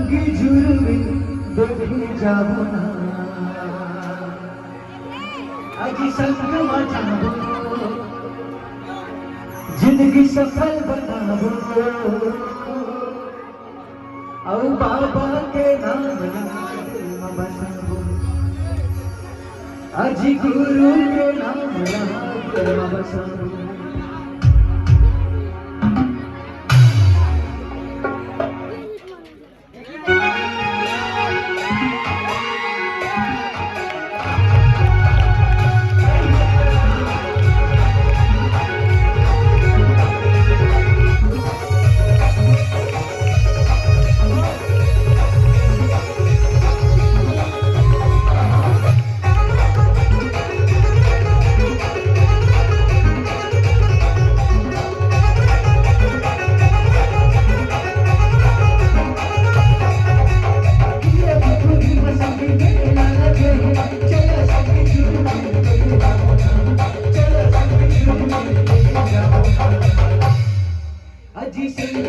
संगी जुर्मी देखी जाऊ ना आजी संग माझावो जिंदगी सफल बनावो औ बाबा के नाम में बसावो आजी गुरु के नाम में बसावो अजी संग